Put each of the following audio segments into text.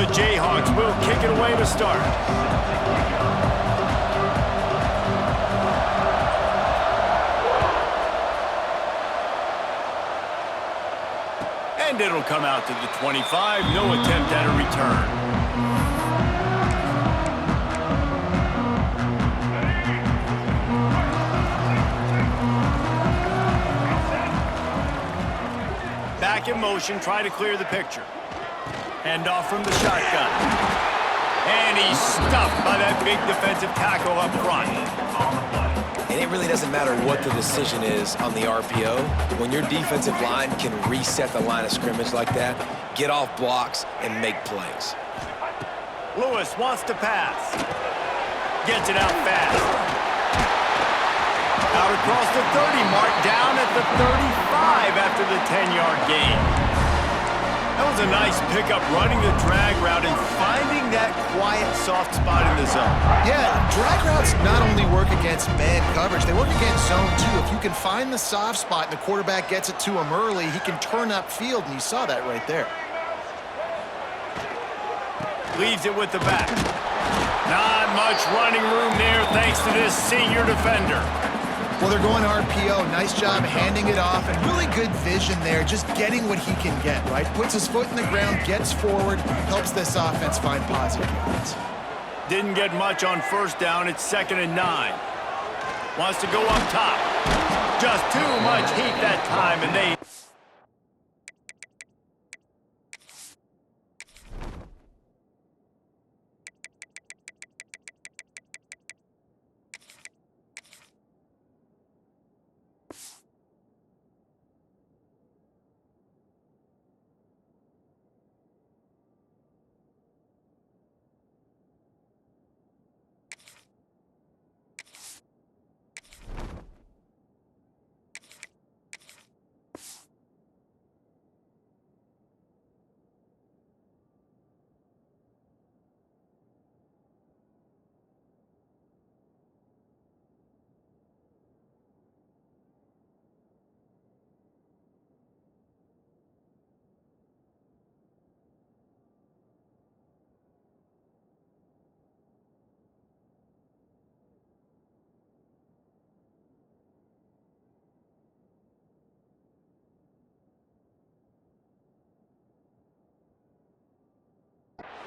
the Jayhawks will kick it away to start. And it'll come out to the 25. No attempt at a return. Back in motion, try to clear the picture. Hand off from the shotgun. And he's stuffed by that big defensive tackle up front. And it really doesn't matter what the decision is on the RPO. When your defensive line can reset the line of scrimmage like that, get off blocks and make plays. Lewis wants to pass. Gets it out fast. Out across the 30 mark, down at the 35 after the 10-yard gain. That was a nice pickup, running the drag route and finding that quiet, soft spot in the zone. Yeah, drag routes not only work against man coverage, they work against zone too. If you can find the soft spot and the quarterback gets it to him early, he can turn upfield, and you saw that right there. Leaves it with the back. Not much running room there thanks to this senior defender. Well, they're going RPO. Nice job handing it off, and really good vision there, just getting what he can get, right? Puts his foot in the ground, gets forward, helps this offense find positive yards. Didn't get much on first down. It's 2nd and 9. Wants to go up top. Just too much heat that time, and they...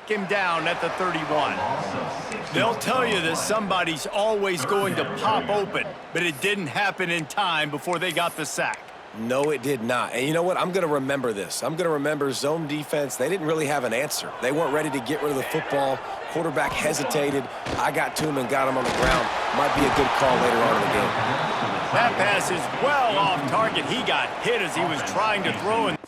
him down at the 31. They'll tell you that somebody's always going to pop open, but it didn't happen in time before they got the sack. No, it did not. And you know what? I'm going to remember this. I'm going to remember zone defense. They didn't really have an answer. They weren't ready to get rid of the football. Quarterback hesitated. I got to him and got him on the ground. Might be a good call later on in the game. That pass is well off target. He got hit as he was trying to throw in.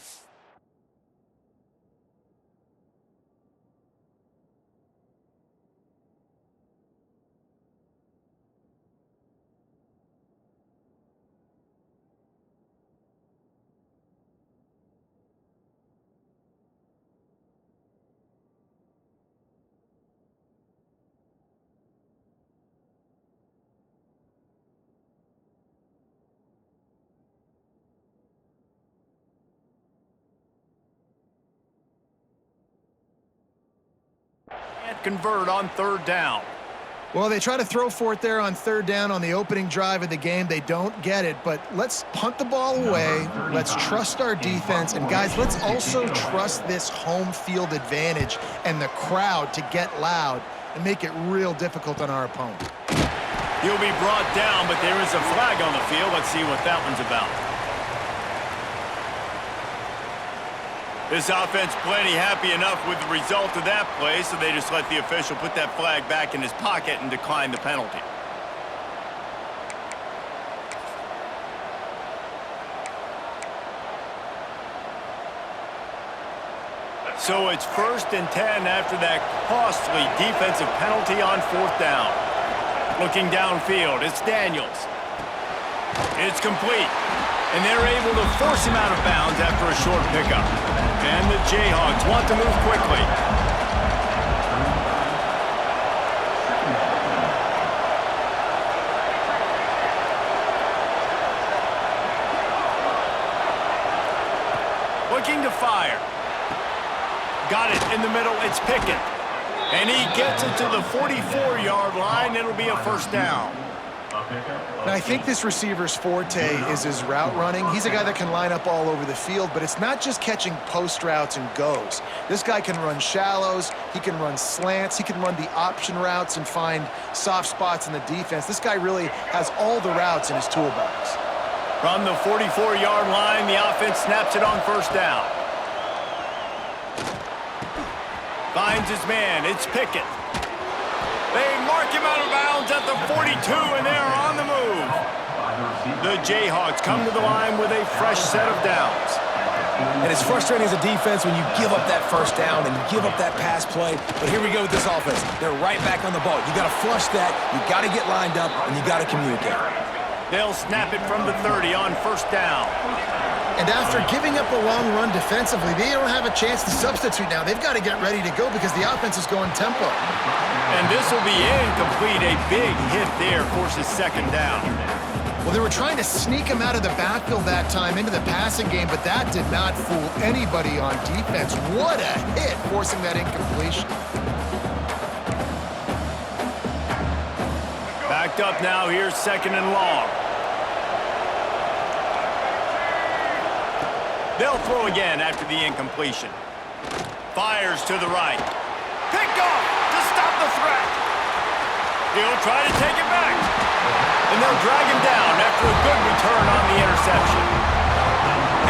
Convert on 3rd down. Well, they try to throw for it there on 3rd down on the opening drive of the game. They don't get it, but let's punt the ball away. Let's trust our defense. And, guys, let's also trust this home field advantage and the crowd to get loud and make it real difficult on our opponent. He'll be brought down, but there is a flag on the field. Let's see what that one's about. This offense plenty happy enough with the result of that play, so they just let the official put that flag back in his pocket and decline the penalty. So it's 1st and 10 after that costly defensive penalty on 4th down. Looking downfield, it's Daniels. It's complete. And they're able to force him out of bounds after a short pickup. And the Jayhawks want to move quickly. Looking to fire. Got it in the middle. It's Pickett. And he gets it to the 44-yard line. It'll be a first down. Now, I think this receiver's forte is his route running. He's a guy that can line up all over the field, but it's not just catching post routes and goes. This guy can run shallows, he can run slants, he can run the option routes and find soft spots in the defense. This guy really has all the routes in his toolbox. From the 44-yard line, the offense snaps it on first down. Finds his man. It's Pickett. They mark him out of bounds at the 42, and they are on the move. The Jayhawks come to the line with a fresh set of downs. And it's frustrating as a defense when you give up that first down and you give up that pass play. But here we go with this offense. They're right back on the ball. You got to flush that, you got to get lined up, and you got to communicate. They'll snap it from the 30 on first down. And after giving up a long run defensively, they don't have a chance to substitute now. They've got to get ready to go because the offense is going tempo. And this will be incomplete. A big hit there forces second down. Well, they were trying to sneak him out of the backfield that time into the passing game, but that did not fool anybody on defense. What a hit, forcing that incompletion. Backed up now. Here's second and long. They'll throw again after the incompletion. Fires to the right. Picked off to stop the threat. He'll try to take it back. And they'll drag him down after a good return on the interception.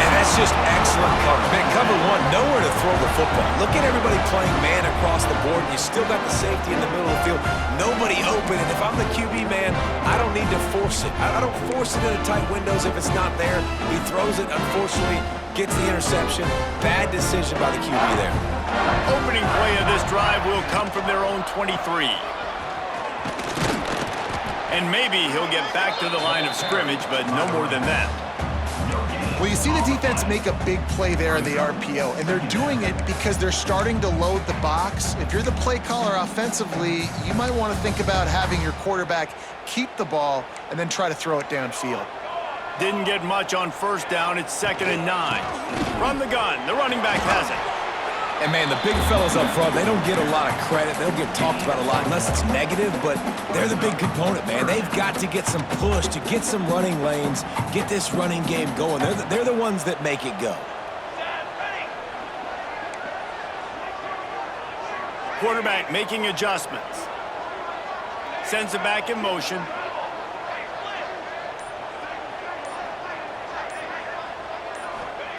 And that's just excellent coverage. Man, cover one, nowhere to throw the football. Look at everybody playing man across the board. You still got the safety in the middle of the field. Nobody open. And if I'm the QB man, I don't need to force it. I don't force it into tight windows if it's not there. He throws it, unfortunately, gets the interception. Bad decision by the QB there. Opening play of this drive will come from their own 23. And maybe he'll get back to the line of scrimmage, but no more than that. Well, you see the defense make a big play there in the RPO, and they're doing it because they're starting to load the box. If you're the play caller offensively, you might want to think about having your quarterback keep the ball and then try to throw it downfield. Didn't get much on first down. It's 2nd and 9. From the gun, the running back has it. And, man, the big fellas up front, they don't get a lot of credit. They don't get talked about a lot unless it's negative, but they're the big component, man. They've got to get some push to get some running lanes, get this running game going. They're the ones that make it go. Quarterback making adjustments. Sends it back in motion.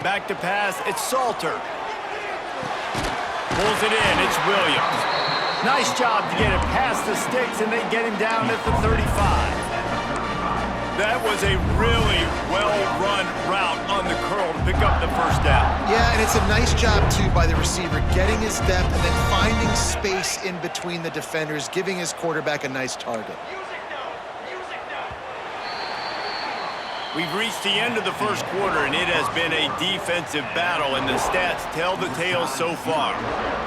Back to pass. It's Salter. Pulls it in. It's Williams. Nice job to get it past the sticks, and they get him down at the 35. That was a really well-run route on the curl to pick up the first down. Yeah, and it's a nice job, too, by the receiver, getting his depth and then finding space in between the defenders, giving his quarterback a nice target. We've reached the end of the first quarter, and it has been a defensive battle, and the stats tell the tale so far.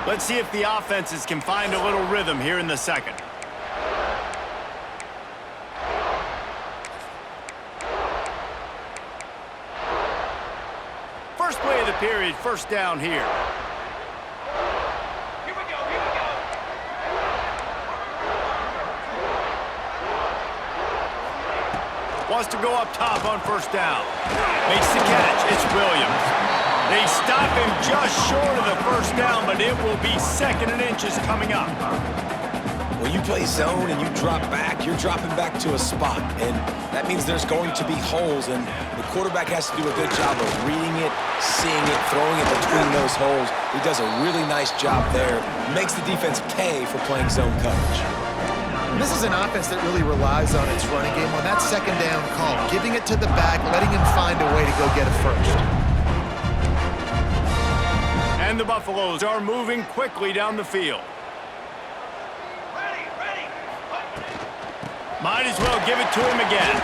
Let's see if the offenses can find a little rhythm here in the second. First play of the period, first down here. Wants to go up top on first down. Makes the catch. It's Williams. They stop him just short of the first down, but it will be 2nd and inches coming up. When you play zone and you drop back, you're dropping back to a spot. And that means there's going to be holes, and the quarterback has to do a good job of reading it, seeing it, throwing it between those holes. He does a really nice job there. Makes the defense pay for playing zone coverage. This is an offense that really relies on its running game on that second down call, giving it to the back, letting him find a way to go get a first. And the Buffaloes are moving quickly down the field. Might as well give it to him again.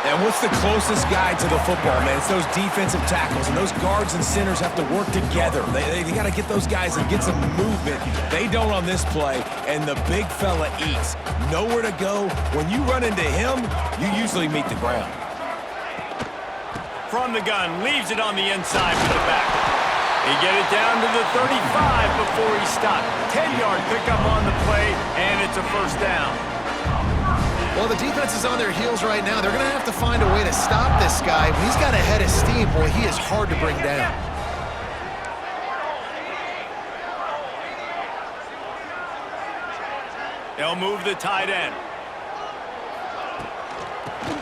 And what's the closest guy to the football, man? It's those defensive tackles, and those guards and centers have to work together. They got to get those guys and get some movement. They don't on this play, and the big fella eats. Nowhere to go. When you run into him, you usually meet the ground. From the gun, leaves it on the inside with the back. He get it down to the 35 before he stopped. 10-yard pickup on the play, and it's a first down. Well, the defense is on their heels right now. They're going to have to find a way to stop this guy. When he's got a head of steam, boy, he is hard to bring down. They'll move the tight end.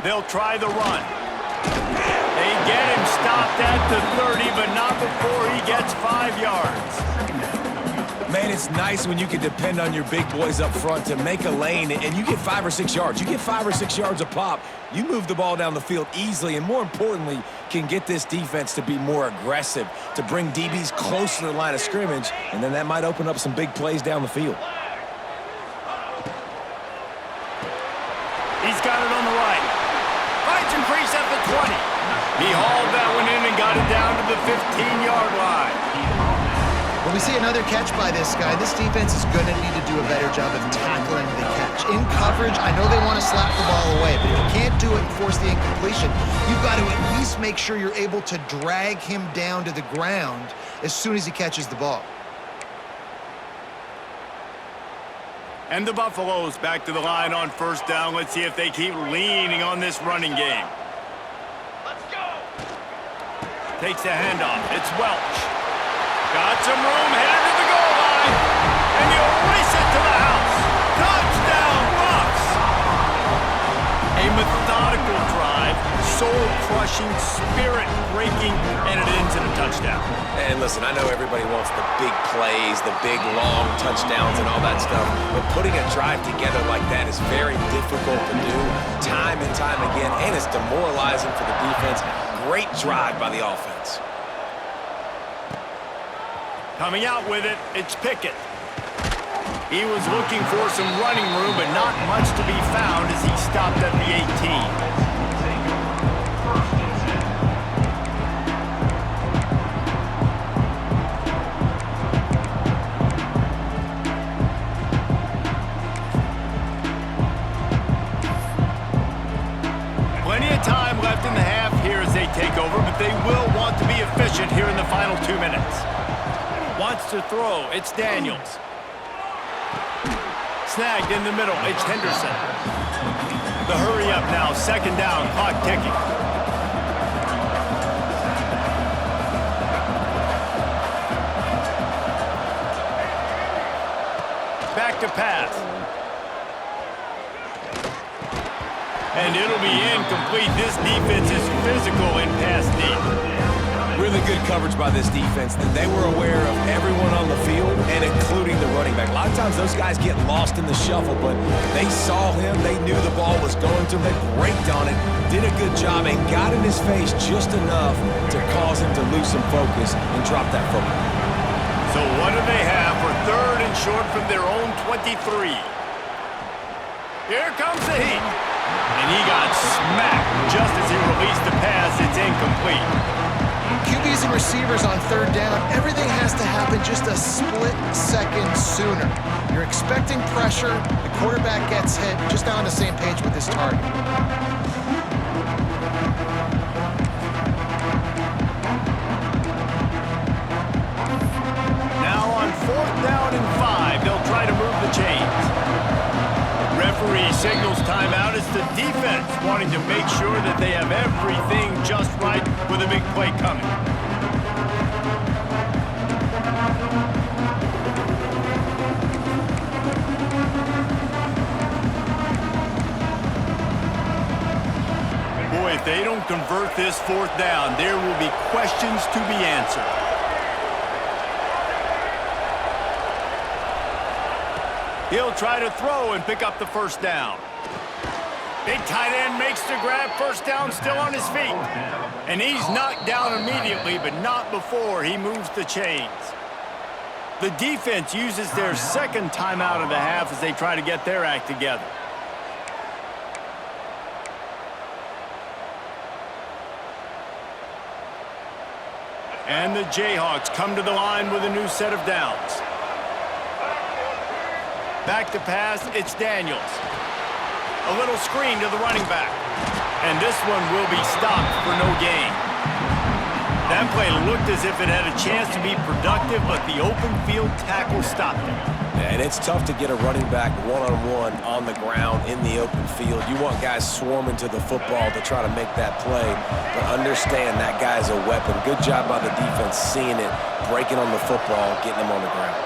They'll try the run. They get him stopped at the 30, but not before he gets 5 yards. Man, it's nice when you can depend on your big boys up front to make a lane, and you get 5 or 6 yards. You get 5 or 6 yards a pop, you move the ball down the field easily, and more importantly, can get this defense to be more aggressive, to bring DBs close to the line of scrimmage, and then that might open up some big plays down the field. He's got it on the right. Finds and crease at the 20. He hauled that one in and got it down to the 15-yard line. When we see another catch by this guy, this defense is going to need to do a better job of tackling the catch. In coverage, I know they want to slap the ball away, but if you can't do it and force the incompletion, you've got to at least make sure you're able to drag him down to the ground as soon as he catches the ball. And the Buffaloes back to the line on first down. Let's see if they keep leaning on this running game. Let's go. Takes a handoff. It's Welch. Got some room, headed to the goal line. And he'll race it to the house. Touchdown, Buffs. A methodical drive, soul-crushing, spirit-breaking, and it ends in a touchdown. And listen, I know everybody wants the big plays, the big, long touchdowns and all that stuff, but putting a drive together like that is very difficult to do time and time again, and it's demoralizing for the defense. Great drive by the offense. Coming out with it, it's Pickett. He was looking for some running room, but not much to be found as he stopped at the 18. Time left in the half here as they take over, but they will want to be efficient here in the final 2 minutes. Wants to throw, it's Daniels. Snagged in the middle, it's Henderson. The hurry up now, second down, clock ticking. Back to pass. And it'll be incomplete. This defense is physical in pass deep. Really good coverage by this defense. They were aware of everyone on the field, and including the running back. A lot of times those guys get lost in the shuffle, but they saw him. They knew the ball was going to him. They braked on it, did a good job, and got in his face just enough to cause him to lose some focus and drop that football. So what do they have for third and short from their own 23? Here comes the heat. And he got smacked just as he released the pass. It's incomplete. QBs and receivers on third down, everything has to happen just a split second sooner. You're expecting pressure, the quarterback gets hit, just not on the same page with his target. Now on fourth down and 5, they'll try to move the chains. Referee signals timeout. It's the defense wanting to make sure that they have everything just right with a big play coming. Boy, if they don't convert this fourth down, there will be questions to be answered. He'll try to throw and pick up the first down. Big tight end makes the grab, first down, still on his feet. And he's knocked down immediately, but not before he moves the chains. The defense uses their second timeout of the half as they try to get their act together. And the Jayhawks come to the line with a new set of downs. Back to pass, it's Daniels. A little screen to the running back. And this one will be stopped for no gain. That play looked as if it had a chance to be productive, but the open field tackle stopped it. And it's tough to get a running back one-on-one on the ground in the open field. You want guys swarming to the football to try to make that play, but understand that guy's a weapon. Good job by the defense seeing it, breaking on the football, getting him on the ground.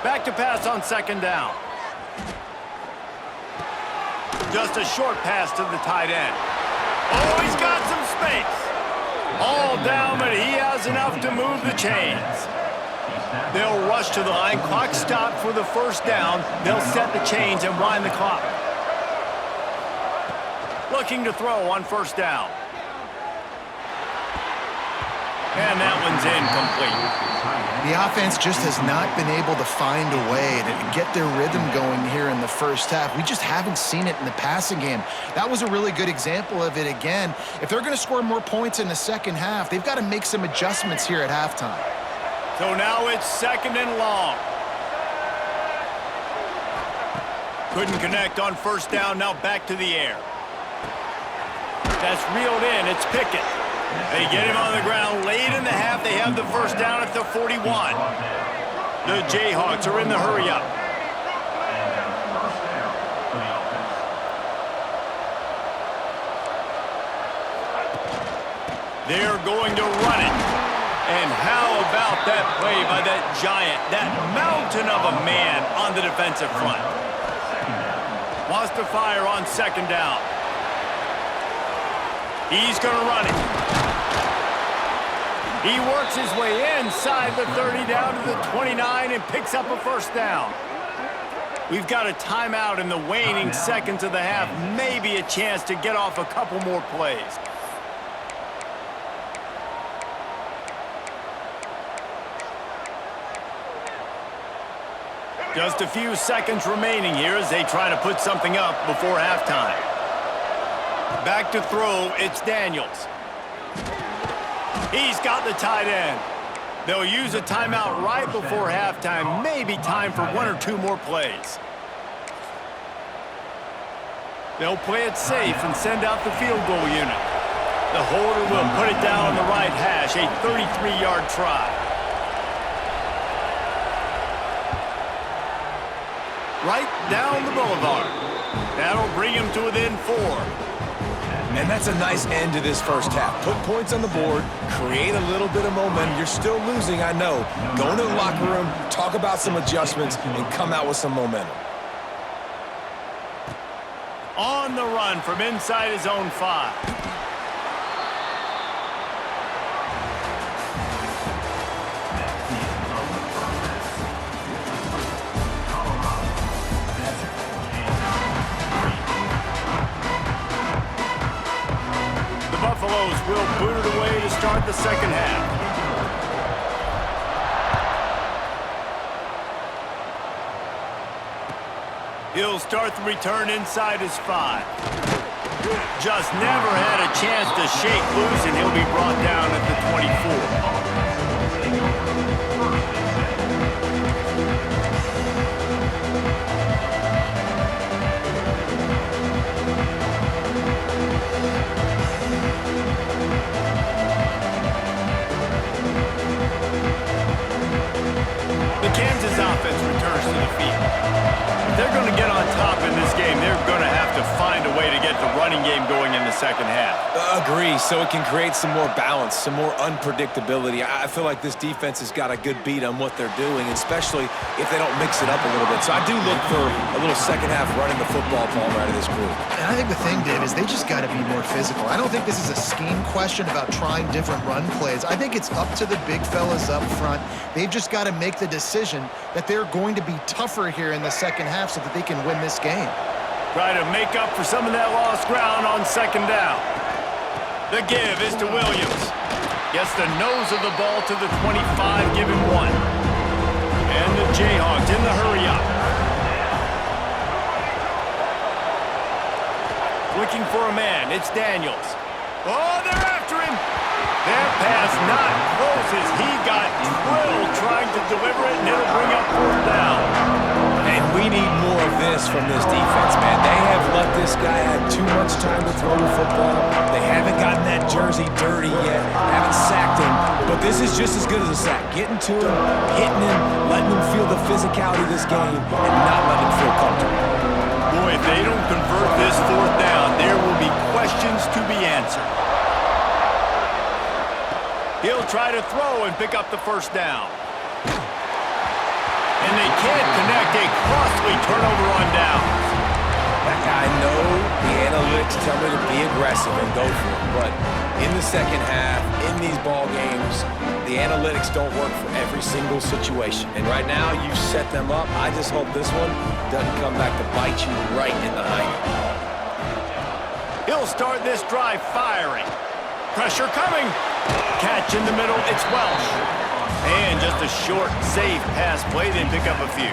Back to pass on second down. Just a short pass to the tight end. Oh, he's got some space. All down, but he has enough to move the chains. They'll rush to the line. Clock stopped for the first down. They'll set the chains and wind the clock. Looking to throw on first down. And that one's incomplete. The offense just has not been able to find a way to get their rhythm going here in the first half. We just haven't seen it in the passing game. That was a really good example of it again. If they're going to score more points in the second half, they've got to make some adjustments here at halftime. So now it's second and long. Couldn't connect on first down, now back to the air. That's reeled in, it's Pickett. They get him on the ground late in the half. They have the first down at the 41. The Jayhawks are in the hurry-up. They're going to run it. And how about that play by that giant, that mountain of a man on the defensive front? Wants to fire on second down. He's going to run it. He works his way inside the 30 down to the 29 and picks up a first down. We've got a timeout in the waning seconds of the half. Maybe a chance to get off a couple more plays. Just a few seconds remaining here as they try to put something up before halftime. Back to throw, it's Daniels. He's got the tight end. They'll use a timeout right before halftime. Maybe time for one or two more plays. They'll play it safe and send out the field goal unit. The holder will put it down on the right hash, a 33-yard try. Right down the boulevard. That'll bring him to within 4. And that's a nice end to this first half. Put points on the board, create a little bit of momentum. You're still losing, I know. Go into the locker room, talk about some adjustments, and come out with some momentum. On the run from inside his own 5. Buffaloes will boot it away to start the second half. He'll start the return inside his 5. Just never had a chance to shake loose, and he'll be brought down at the 24. The Kansas offense returns to the field. If they're going to get on top in this game, they're going to have to find a way to get the running game going in the second half. Agree, so it can create some more balance, some more unpredictability. I feel like this defense has got a good beat on what they're doing, especially if they don't mix it up a little bit. So I do look for a little second half running the football ball out of this group. And I think the thing, Dave, is they just got to be more physical. I don't think this is a scheme question about trying different run plays. I think it's up to the big fellas up front. They've just got to make the decision that they're going to be tougher here in the second half so that they can win this game. Try to make up for some of that lost ground on second down. The give is to Williams. Gets the nose of the ball to the 25, give him 1. And the Jayhawks in the hurry-up. Looking for a man, it's Daniels. Oh, they're after him. That pass not close as he got drilled trying to deliver it, and it'll bring up fourth down. And we need more of this from this defense, man. They have let this guy have too much time to throw the football. They haven't gotten that jersey dirty yet, haven't sacked him, but this is just as good as a sack. Getting to him, hitting him, letting him feel the physicality of this game, and not letting him feel comfortable. Boy, if they don't convert this fourth down, there will be questions to be answered. He'll try to throw and pick up the first down. And they can't connect. A costly turnover on downs. I know the analytics tell me to be aggressive and go for it, but in the second half, in these ball games, the analytics don't work for every single situation. And right now, you've set them up. I just hope this one doesn't come back to bite you right in the hind. He'll start this drive firing. Pressure coming. Catch in the middle. It's Welsh. And just a short, safe pass play. They pick up a few.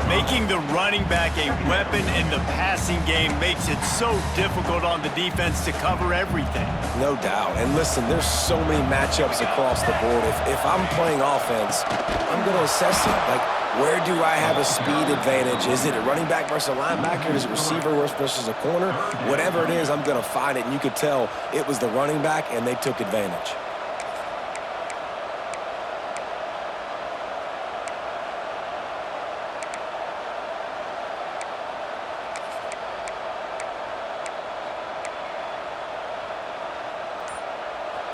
Making the running back a weapon in the passing game makes it so difficult on the defense to cover everything. No doubt. And listen, there's so many matchups across the board. If I'm playing offense, I'm going to assess it. Like, where do I have a speed advantage? Is it a running back versus a linebacker? Is it receiver versus a corner? Whatever it is, I'm going to find it. And you could tell it was the running back, and they took advantage.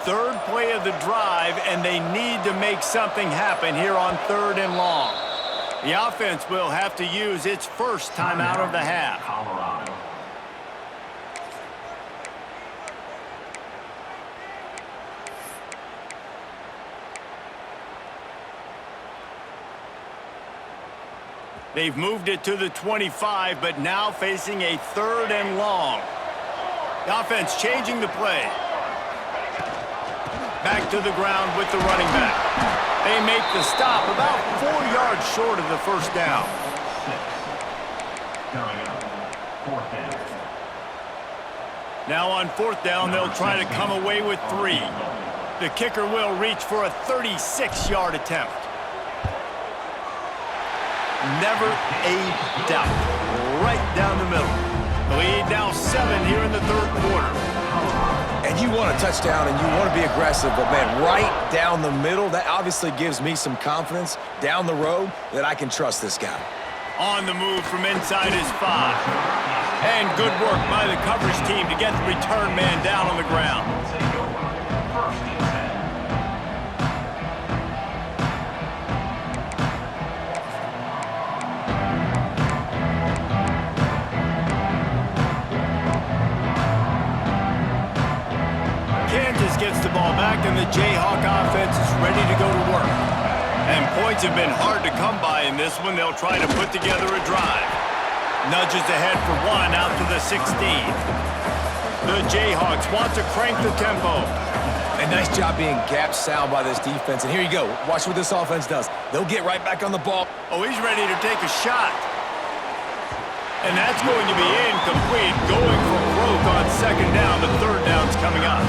Third play of the drive, and they need to make something happen here on 3rd and long. The offense will have to use its first timeout of the half. They've moved it to the 25, but now facing a 3rd and long. The offense changing the play. Back to the ground with the running back. They make the stop about 4 yards short of the first down. Now on 4th down, they'll try to come away with 3. The kicker will reach for a 36-yard attempt. Never a doubt. Right down the middle. The lead now 7 here in the 3rd quarter. And you want a touchdown and you want to be aggressive, but man, right down the middle, that obviously gives me some confidence down the road that I can trust this guy. On the move from inside his 5. And good work by the coverage team to get the return man down on the ground. Kansas gets the ball back, and the Jayhawk offense is ready to go to work. And points have been hard to come by in this one. They'll try to put together a drive. Nudges ahead for 1 out to the 16. The Jayhawks want to crank the tempo. A nice job being gap sound by this defense. And here you go. Watch what this offense does. They'll get right back on the ball. Oh, he's ready to take a shot. And that's going to be incomplete. Going for broke on 2nd down. The 3rd down's coming up.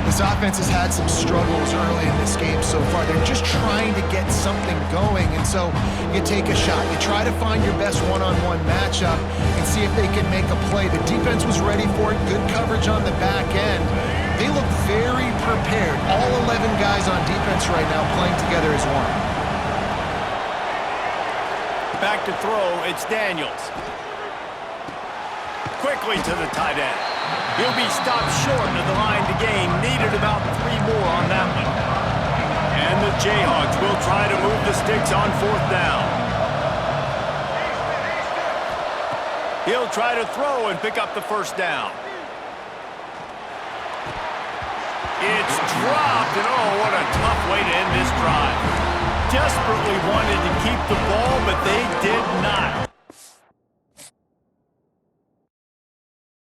This offense has had some struggles early in this game so far. They're just trying to get something going, and so you take a shot. You try to find your best one-on-one matchup and see if they can make a play. The defense was ready for it. Good coverage on the back end. They look very prepared. All 11 guys on defense right now playing together as one. Back to throw, it's Daniels. Quickly to the tight end. He'll be stopped short of the line to gain. Needed about 3 more on that one. And the Jayhawks will try to move the sticks on 4th down. He'll try to throw and pick up the first down. It's dropped, and oh, what a tough way to end this drive. Desperately wanted to keep the ball, but they did not.